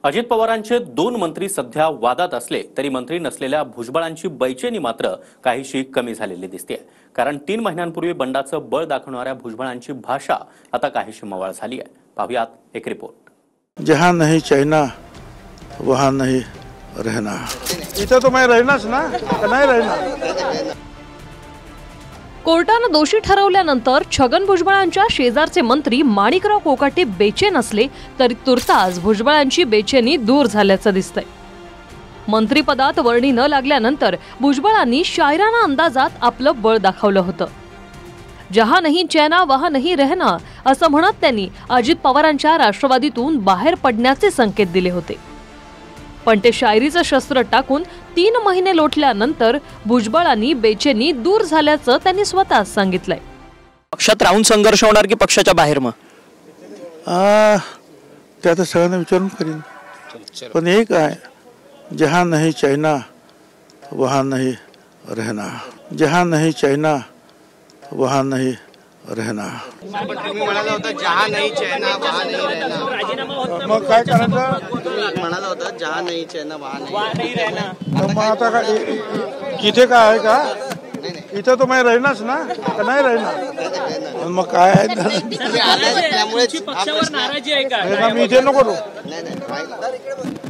अजित पवारांचे दोन मंत्री सध्या वादात असले तरी मंत्री नसलेल्या भुजबळांची बैचेनी मात्र काहीशी कमी झालेली दिसते। कारण 3 महिन्यांपूर्वी बंडाचं बळ दाखवणाऱ्या भुजबळांची भाषा आता काहीशी मवाळ झाली आहे। पाहूयात एक रिपोर्ट। जहां नहीं चाहना वहां नहीं रहना। इथं तो मैं रहनाच ना, नाही रहना। कोर्टाने दोषी ठरवल्यानंतर छगन भुजबळांच्या शेजारचे मंत्री माणिकराव कोकाटे बेचैन असले तरी तुर्तास भुजबळांची बेचैनी दूर झाल्याचं दिसतंय। मंत्रिपदात वर्णी न लागल्यानंतर भुजबळांनी शायराना अंदाजात आपलं बळ दाखवलं होतं। जहां नहीं चैना वहां नहीं रहना असं म्हणत त्यांनी अजित पवारांच्या राष्ट्रवादीतून बाहेर पडण्याचे संकेत दिले होते। पण ते शायरीचं शस्त्र टाकून 3 महिने लोटल्यानंतर भुजबळांनी बेचैनी दूर झाल्याचं त्यांनी स्वतः सांगितलंय। पक्षात राहून संघर्ष होणार की पक्षाच्या बाहेर? मग ते आता सगळ्यांना विचारून करीन। पण एक आहे, जहां नहीं चाहना वहां नहीं रहना। जहां नहीं चाहना वहां नहीं रहना। तुम्ही म्हणाला होता जहां नहीं चाहना वहां नहीं रहना। मग काय करायचं? तुम्ही म्हणाला होता जहां नहीं चाहना वहां नहीं रहना। मग आता काय किथे काय आहे का? इथं तो मैं रहनाच ना, नाही रहना। मग काय आहे? पक्षावर नाराजी आहे का? मी इथे नको करू। नाही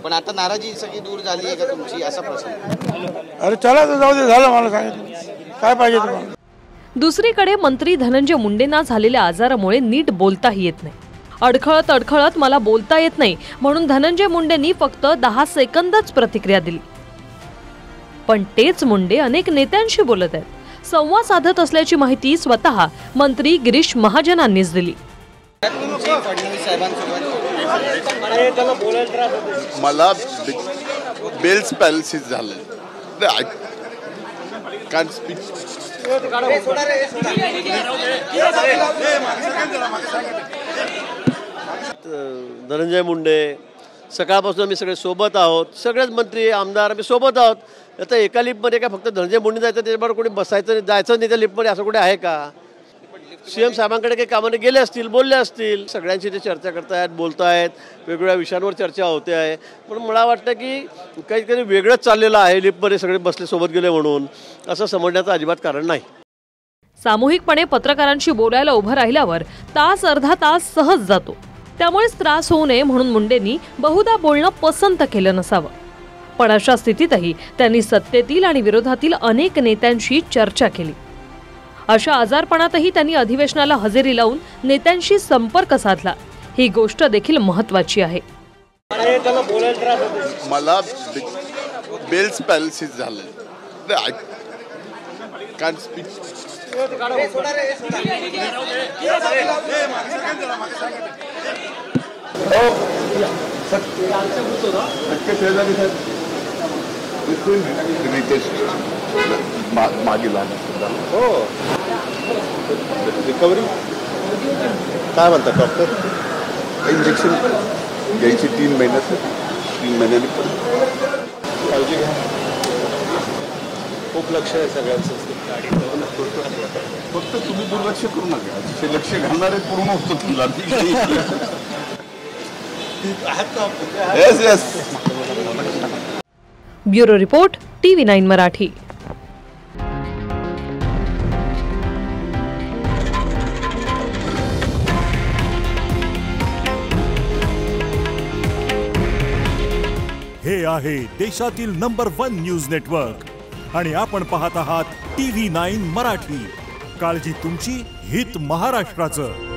पण आता नाराजी सगळी दूर झाली आहे का तुमची, असा प्रश्न? अरे चला जाऊ दे, झालं। मला सांगितलं काय पाहिजे तुम्हाला। दुसरीकडे मंत्री धनंजय मुंडेंना झालेल्या आजारामुळे नीट बोलताही येत नाही। अडखळत मला बोलता येत नाही म्हणून धनंजय मुंडेंनी फक्त 10 सेकंदच प्रतिक्रिया दिली। पण तेच मुंडे अनेक नेत्यांशी बोलत आहेत, संवाद साधत असल्याची माहिती स्वतः मंत्री गिरीश महाजनांनीच दिली। मला बेल्स पॅलिसिस झाले, धनंजय मुंडे सकाळपासून आम्ही सगळे सोबत आहोत, सगळेच मंत्री आमदार आम्ही सोबत आहोत। आता एका लिफ्टमध्ये काय फक्त धनंजय मुंडे जायचं त्याच्याबरोबर कोणी बसायचं जायचं नाही त्या लिफ्टमध्ये, असं कुठे आहे का? सीएम साहेबांकडे काही कामाने गेले असतील, बोलले असतील, सगळ्यांशी ते चर्चा करतायत, बोलतायत, वेगवेगळ्या विषयांवर चर्चा होते आहे। पण मला वाटतं की काही वेगळंच चाललेलं आहे, लिफ्टमध्ये सगळे बसले सोबत गेले म्हणून असं समजण्याचं अजिबात कारण नाही। सामूहिकपणे पत्रकारांशी बोलायला उभं राहिल्यावर तास अर्धा तास सहज जातो, त्यामुळेच त्रास होऊ नये म्हणून मुंडेंनी बहुधा बोलणं पसंत केलं नसावं। पण अशा स्थितीतही त्यांनी सत्तेतील आणि विरोधातील अनेक नेत्यांशी चर्चा केली। अशा आजारपणातही त्यांनी अधिवेशनाला हजेरी लावून नेत्यांशी संपर्क साधला, ही गोष्ट देखील महत्त्वाची आहे। मला बेल्स पॅलिसिस झाले, रिकव्हरी काय म्हणतात डॉक्टर? इंजेक्शन घ्यायची 3 महिन्यात, 3 महिन्यांनी काळजी घ्या। खूप लक्ष आहे सगळ्यांचं। फक्त तुम्ही दुर्लक्ष करू नका, ते लक्ष घालणारे पूर्ण होतो तुला। Bureau report TV9 Marathi. हे आहे देशातील नंबर 1 न्यूज नेटवर्क आणि आपण पाहत आहात TV9 मराठी। काळजी तुमची, हित महाराष्ट्राचं।